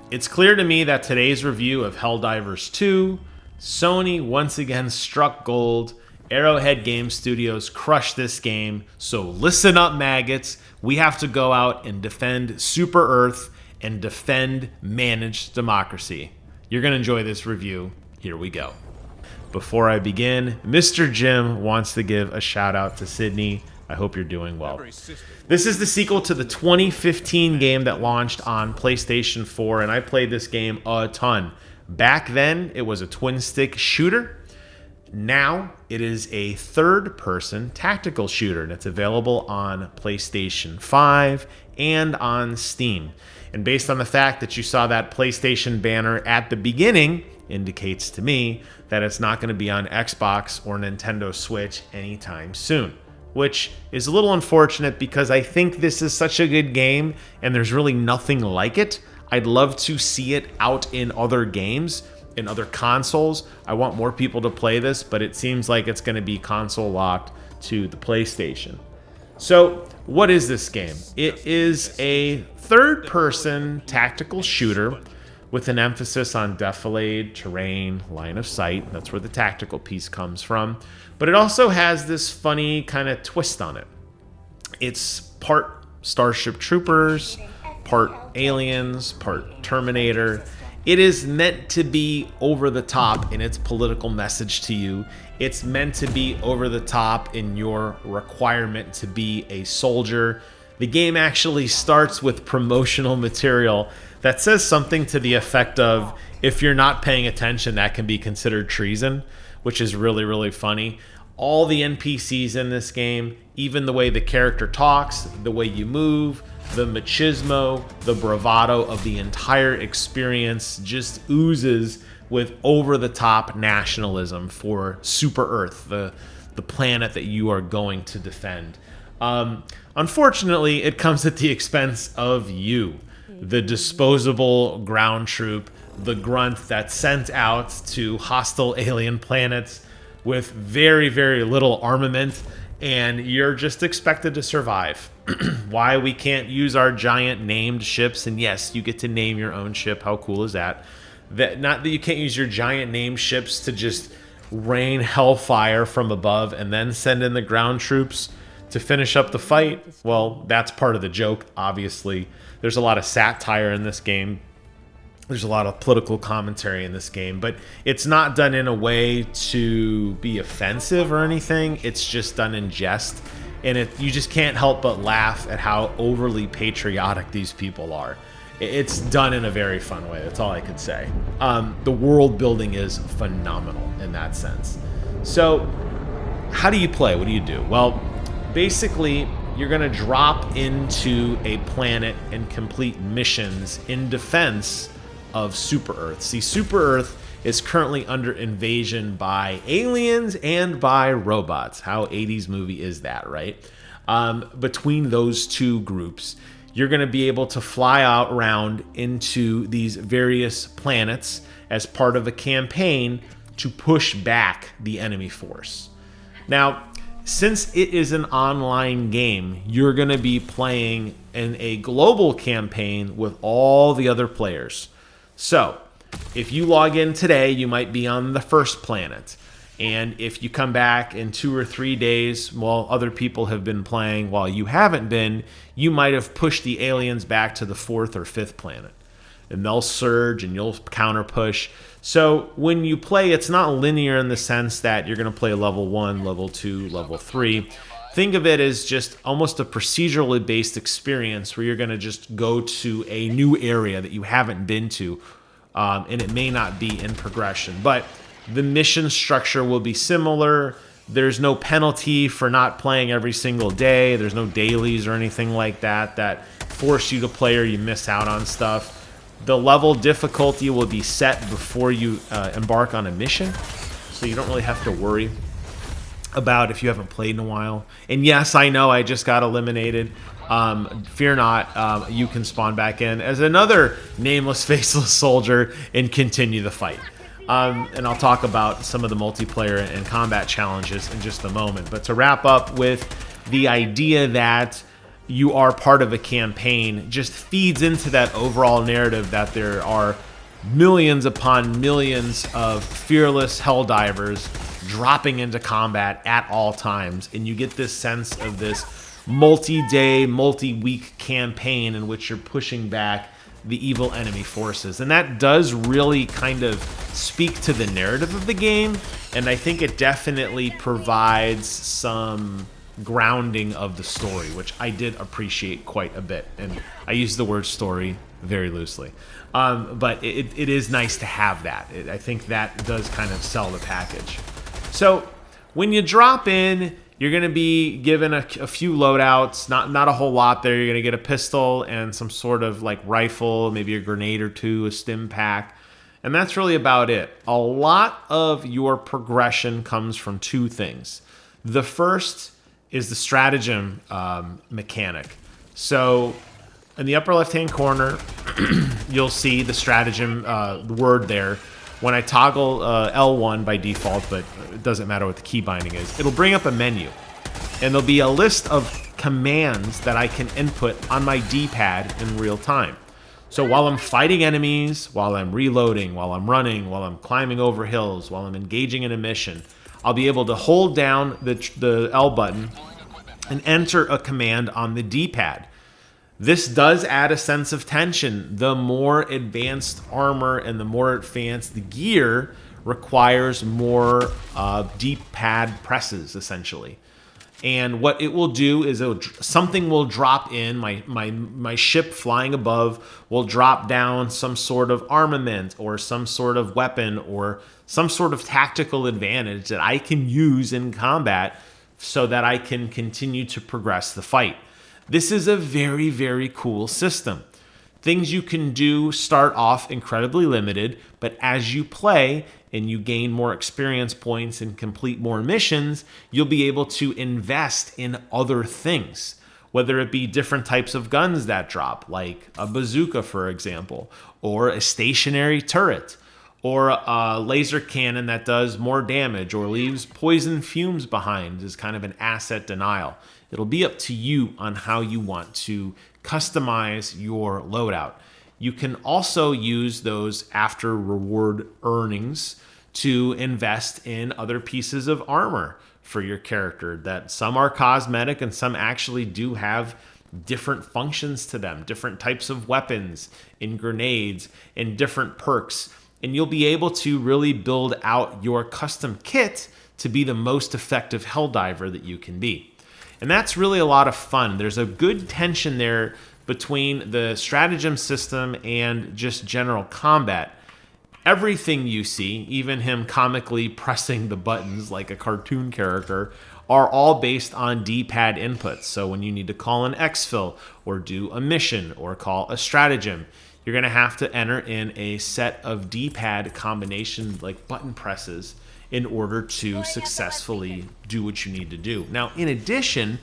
It's clear to me that today's review of Helldivers 2, Sony once again struck gold. Arrowhead Game Studios crushed this game. So listen up, maggots. We have to go out and defend Super Earth and defend managed democracy. You're going to enjoy this review. Here we go. Before I begin, Mr. Jim wants to give a shout out to Sydney. I hope you're doing well. This is the sequel to the 2015 game that launched on PlayStation 4, and I played this game a ton. Back then, it was a twin-stick shooter. Now, it is a third-person tactical shooter, and it's available on PlayStation 5 and on Steam. And based on the fact that you saw that PlayStation banner at the beginning, indicates to me that it's not going to be on Xbox or Nintendo Switch anytime soon, which is a little unfortunate because I think this is such a good game and there's really nothing like it. I'd love to see it out in other games, in other consoles. I want more people to play this, but it seems like it's going to be console locked to the PlayStation. So what is this game? It is a third-person tactical shooter with an emphasis on defilade, terrain, line of sight. That's where the tactical piece comes from. But it also has this funny kind of twist on it. It's part Starship Troopers, part Aliens, part Terminator. It is meant to be over the top in its political message to you. It's meant to be over the top in your requirement to be a soldier. The game actually starts with promotional material that says something to the effect of, if you're not paying attention, that can be considered treason, which is really, really funny. All the NPCs in this game, even the way the character talks, the way you move, the machismo, the bravado of the entire experience just oozes with over-the-top nationalism for Super Earth, the planet that you are going to defend. Unfortunately, it comes at the expense of you, the disposable ground troop, the grunt that's sent out to hostile alien planets with very, very little armament, and you're just expected to survive. Why we can't use our giant named ships, and yes, you get to name your own ship. How cool is that? Not that you can't use your giant named ships to just rain hellfire from above and then send in the ground troops to finish up the fight. Well, that's part of the joke, obviously. There's a lot of satire in this game. There's a lot of political commentary in this game, but it's not done in a way to be offensive or anything. It's just done in jest, and you just can't help but laugh at how overly patriotic these people are. It's done in a very fun way. That's all I could say. The world building is phenomenal in that sense. So how do you play? What do you do? Well, basically, you're going to drop into a planet and complete missions in defense of Super Earth. See, Super Earth is currently under invasion by aliens and by robots. How 80s movie is that, right? Between those two groups, you're going to be able to fly out around into these various planets as part of a campaign to push back the enemy force. Now, since it is an online game, you're going to be playing in a global campaign with all the other players. So, if you log in today, you might be on the first planet. And if you come back in 2 or 3 days while other people have been playing while you haven't been, you might have pushed the aliens back to the 4th or 5th planet. And they'll surge and you'll counter push. So when you play, it's not linear in the sense that you're going to play level 1, level 2, level 3. Think of it as just almost a procedurally based experience where you're going to just go to a new area that you haven't been to. And it may not be in progression, but the mission structure will be similar. There's no penalty for not playing every single day. There's no dailies or anything like that force you to play or you miss out on stuff. The level difficulty will be set before you embark on a mission, so you don't really have to worry about if you haven't played in a while. And yes, I know I just got eliminated. Fear not, you can spawn back in as another nameless, faceless soldier and continue the fight. And I'll talk about some of the multiplayer and combat challenges in just a moment. But to wrap up with the idea that you are part of a campaign just feeds into that overall narrative that there are millions upon millions of fearless Helldivers dropping into combat at all times. And you get this sense of this multi-day, multi-week campaign in which you're pushing back the evil enemy forces. And that does really kind of speak to the narrative of the game. And I think it definitely provides some grounding of the story, which I did appreciate quite a bit. And I use the word story very loosely. But it is nice to have that. I think that does kind of sell the package. So when you drop in, you're going to be given a few loadouts, not a whole lot there. You're going to get a pistol and some sort of like rifle, maybe a grenade or two, a stim pack. And that's really about it. A lot of your progression comes from two things. The first is the stratagem mechanic. So in the upper left-hand corner, you'll see the stratagem word there. When I toggle L1 by default, but it doesn't matter what the key binding is, it'll bring up a menu. And there'll be a list of commands that I can input on my D-pad in real time. So while I'm fighting enemies, while I'm reloading, while I'm running, while I'm climbing over hills, while I'm engaging in a mission, I'll be able to hold down the L button and enter a command on the D-pad. This does add a sense of tension. The more advanced armor and the more advanced the gear requires more D-pad presses, essentially. And what it will do is something will drop in. My ship flying above will drop down some sort of armament or some sort of weapon or some sort of tactical advantage that I can use in combat so that I can continue to progress the fight. This is a very, very cool system. Things you can do start off incredibly limited, but as you play and you gain more experience points and complete more missions, you'll be able to invest in other things, whether it be different types of guns that drop, like a bazooka, for example, or a stationary turret, or a laser cannon that does more damage or leaves poison fumes behind as kind of an asset denial. It'll be up to you on how you want to customize your loadout. You can also use those after reward earnings to invest in other pieces of armor for your character, that some are cosmetic and some actually do have different functions to them, different types of weapons and grenades and different perks. And you'll be able to really build out your custom kit to be the most effective Helldiver that you can be. And that's really a lot of fun. There's a good tension there between the stratagem system and just general combat. Everything you see, even him comically pressing the buttons like a cartoon character, are all based on D-pad inputs. So when you need to call an exfil or do a mission or call a stratagem, you're going to have to enter in a set of D-pad combination like button presses in order to successfully do what you need to do. Now, in addition,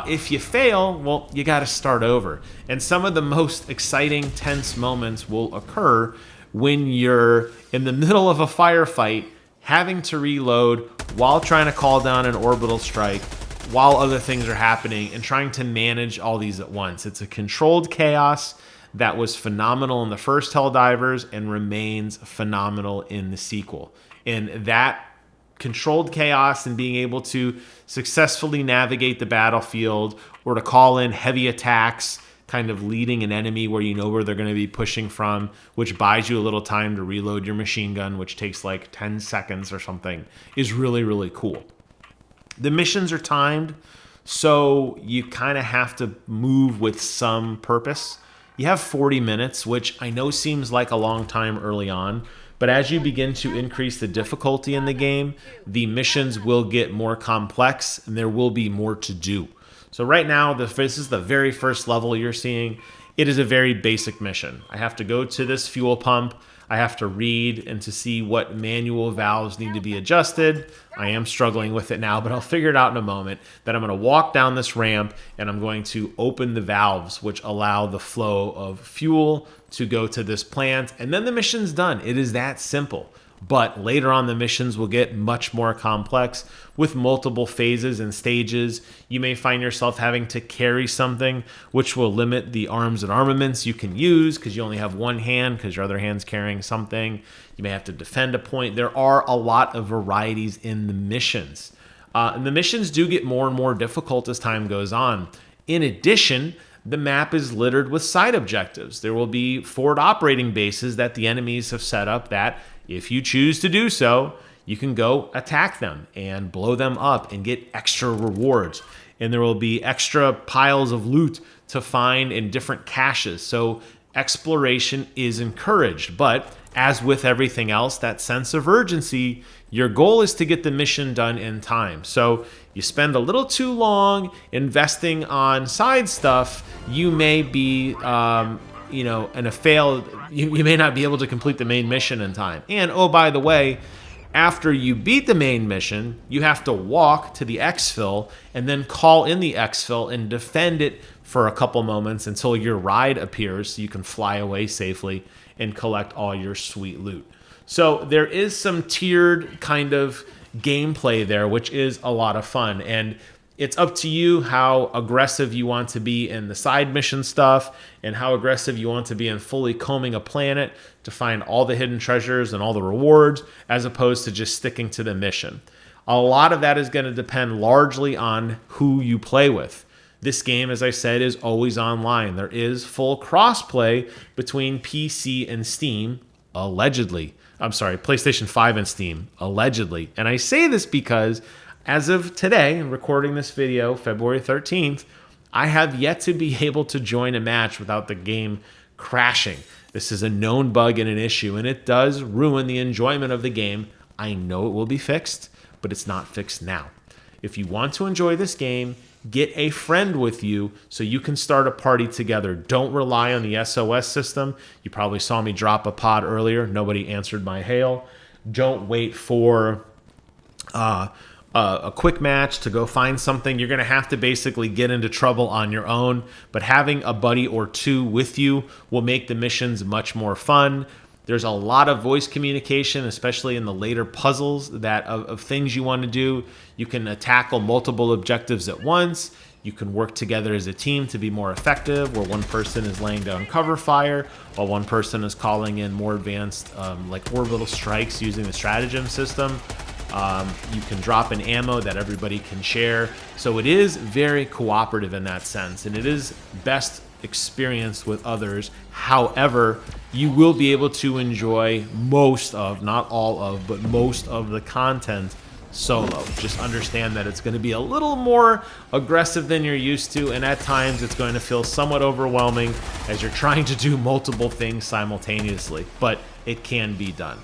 if you fail, well, you got to start over. And some of the most exciting, tense moments will occur when you're in the middle of a firefight, having to reload while trying to call down an orbital strike, while other things are happening, and trying to manage all these at once. It's a controlled chaos that was phenomenal in the first Helldivers and remains phenomenal in the sequel. And that controlled chaos and being able to successfully navigate the battlefield or to call in heavy attacks, kind of leading an enemy where you know where they're going to be pushing from, which buys you a little time to reload your machine gun, which takes like 10 seconds or something, is really, really cool. The missions are timed, so you kind of have to move with some purpose. You have 40 minutes, which I know seems like a long time early on, but as you begin to increase the difficulty in the game, the missions will get more complex and there will be more to do. So right now, this is the very first level you're seeing. It is a very basic mission. I have to go to this fuel pump. I have to read and to see what manual valves need to be adjusted. I am struggling with it now, but I'll figure it out in a moment. Then I'm going to walk down this ramp and I'm going to open the valves, which allow the flow of fuel to go to this plant. And then the mission's done. It is that simple. But later on, the missions will get much more complex with multiple phases and stages. You may find yourself having to carry something, which will limit the arms and armaments you can use because you only have one hand because your other hand's carrying something. You may have to defend a point. There are a lot of varieties in the missions. And the missions do get more and more difficult as time goes on. In addition, the map is littered with side objectives. There will be forward operating bases that the enemies have set up that, if you choose to do so, you can go attack them and blow them up and get extra rewards. And there will be extra piles of loot to find in different caches. So exploration is encouraged. But as with everything else, that sense of urgency, your goal is to get the mission done in time. So you spend a little too long investing on side stuff, you may be you may not be able to complete the main mission in time. And oh, by the way, after you beat the main mission, you have to walk to the exfil and then call in the exfil and defend it for a couple moments until your ride appears so you can fly away safely and collect all your sweet loot. So there is some tiered kind of gameplay there, which is a lot of fun. And it's up to you how aggressive you want to be in the side mission stuff and how aggressive you want to be in fully combing a planet to find all the hidden treasures and all the rewards, as opposed to just sticking to the mission. A lot of that is going to depend largely on who you play with. This game, as I said, is always online. There is full crossplay between PC and Steam, allegedly. I'm sorry, PlayStation 5 and Steam, allegedly. And I say this because as of today, recording this video, February 13th, I have yet to be able to join a match without the game crashing. This is a known bug and an issue, and it does ruin the enjoyment of the game. I know it will be fixed, but it's not fixed now. If you want to enjoy this game, get a friend with you so you can start a party together. Don't rely on the SOS system. You probably saw me drop a pod earlier. Nobody answered my hail. Don't wait for a quick match to go find something. You're going to have to basically get into trouble on your own, but having a buddy or two with you will make the missions much more fun. There's a lot of voice communication, especially in the later puzzles that of things you want to do. You can tackle multiple objectives at once. You can work together as a team to be more effective, where one person is laying down cover fire while one person is calling in more advanced like orbital strikes using the stratagem system. You can drop in ammo that everybody can share. So it is very cooperative in that sense, and it is best experienced with others. However, you will be able to enjoy most of, not all of, but most of the content solo. Just understand that it's going to be a little more aggressive than you're used to, and at times it's going to feel somewhat overwhelming as you're trying to do multiple things simultaneously, but it can be done.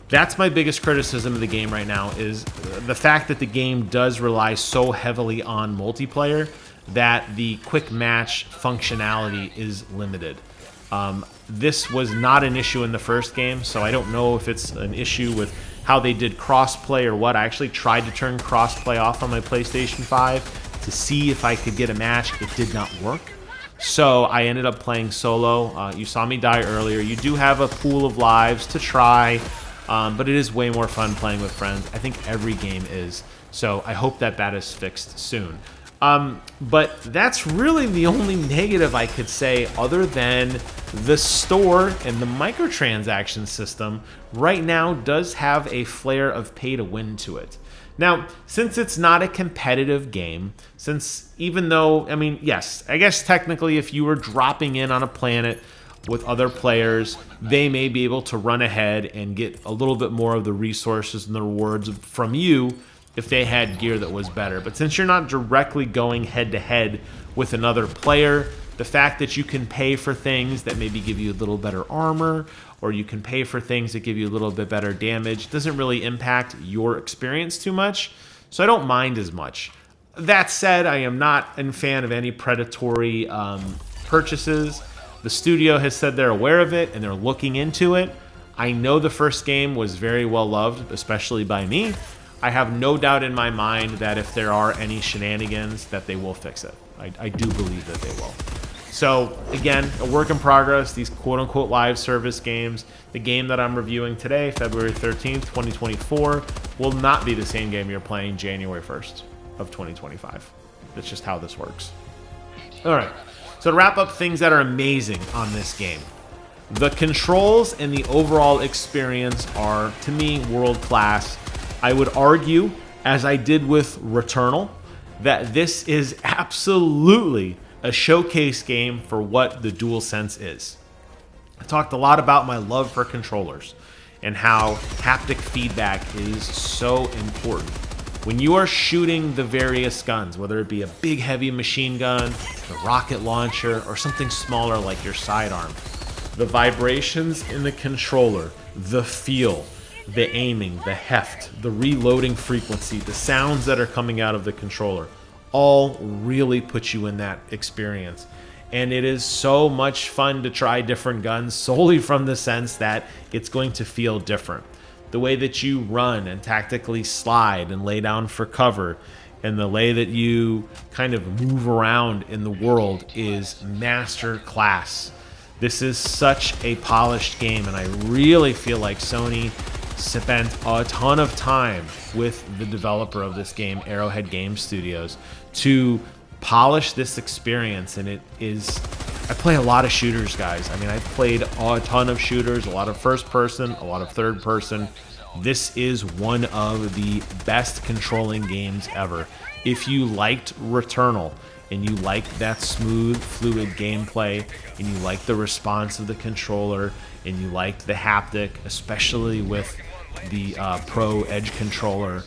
That's my biggest criticism of the game right now, is the fact that the game does rely so heavily on multiplayer that the quick match functionality is limited. This was not an issue in the first game, so I don't know if it's an issue with how they did crossplay or what. I actually tried to turn crossplay off on my PlayStation 5 to see if I could get a match. It did not work. So I ended up playing solo. You saw me die earlier. You do have a pool of lives to try, but it is way more fun playing with friends. I think every game is. So I hope that that is fixed soon. But that's really the only negative I could say, other than the store and the microtransaction system right now does have a flair of pay to win to it. Now, since it's not a competitive game, since even though, I mean, yes, I guess technically if you were dropping in on a planet with other players, they may be able to run ahead and get a little bit more of the resources and the rewards from you if they had gear that was better. But since you're not directly going head-to-head with another player, the fact that you can pay for things that maybe give you a little better armor, or you can pay for things that give you a little bit better damage, doesn't really impact your experience too much, so I don't mind as much. That said, I am not a fan of any predatory purchases. The studio has said they're aware of it and they're looking into it. I know the first game was very well loved, especially by me. I have no doubt in my mind that if there are any shenanigans, that they will fix it. I do believe that they will. So again, a work in progress, these quote-unquote live service games. The game that I'm reviewing today, February 13th, 2024, will not be the same game you're playing January 1st of 2025. That's just how this works. All right, so to wrap up things that are amazing on this game, the controls and the overall experience are, to me, world-class. I would argue, as I did with Returnal, that this is absolutely a showcase game for what the DualSense is. I talked a lot about my love for controllers and how haptic feedback is so important. When you are shooting the various guns, whether it be a big heavy machine gun, a rocket launcher, or something smaller like your sidearm, the vibrations in the controller, the feel, the aiming, the heft, the reloading frequency, the sounds that are coming out of the controller, all really put you in that experience. And it is so much fun to try different guns solely from the sense that it's going to feel different. The way that you run and tactically slide and lay down for cover, and the way that you kind of move around in the world is master class. This is such a polished game, and I really feel like Sony spent a ton of time with the developer of this game, Arrowhead Game Studios, to polish this experience. And it is, I play a lot of shooters, guys. I mean, I've played a ton of shooters, a lot of first person, a lot of third person. This is one of the best controlling games ever. If you liked Returnal and you like that smooth, fluid gameplay, and you like the response of the controller, and you like the haptic, especially with the Pro Edge controller,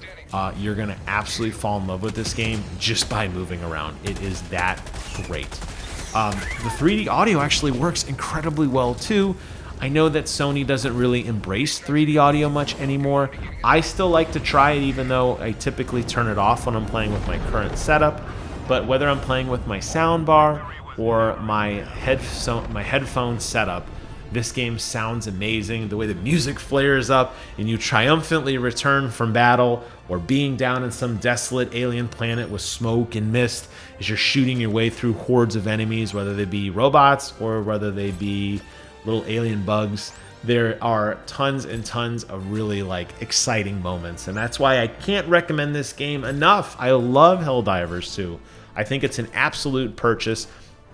you're going to absolutely fall in love with this game just by moving around. It is that great. The 3D audio actually works incredibly well too. I know that Sony doesn't really embrace 3D audio much anymore. I still like to try it, even though I typically turn it off when I'm playing with my current setup. But whether I'm playing with my soundbar or my headphone setup, this game sounds amazing. The way the music flares up and you triumphantly return from battle or being down in some desolate alien planet with smoke and mist as you're shooting your way through hordes of enemies, whether they be robots or whether they be little alien bugs. There are tons and tons of really exciting moments, and that's why I can't recommend this game enough. I love Helldivers 2. I think it's an absolute purchase,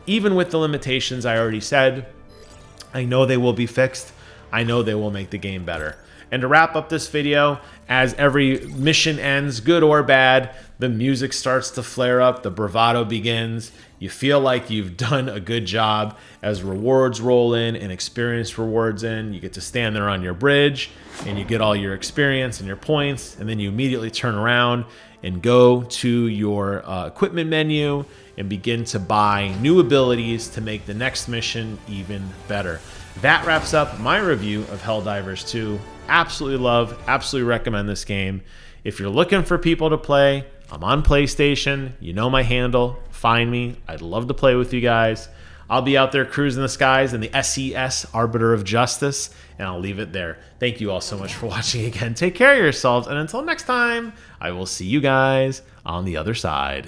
even with the limitations I already said. I know they will be fixed. I know they will make the game better. And to wrap up this video, as every mission ends, good or bad, the music starts to flare up, the bravado begins. You feel like you've done a good job as rewards roll in and experience rewards in. You get to stand there on your bridge and you get all your experience and your points, and then you immediately turn around and go to your equipment menu and begin to buy new abilities to make the next mission even better. That wraps up my review of Helldivers 2. Absolutely love, absolutely recommend this game. If you're looking for people to play, I'm on PlayStation. You know my handle. Find me. I'd love to play with you guys. I'll be out there cruising the skies in the SES Arbiter of Justice, and I'll leave it there. Thank you all so much for watching again. Take care of yourselves, and until next time, I will see you guys on the other side.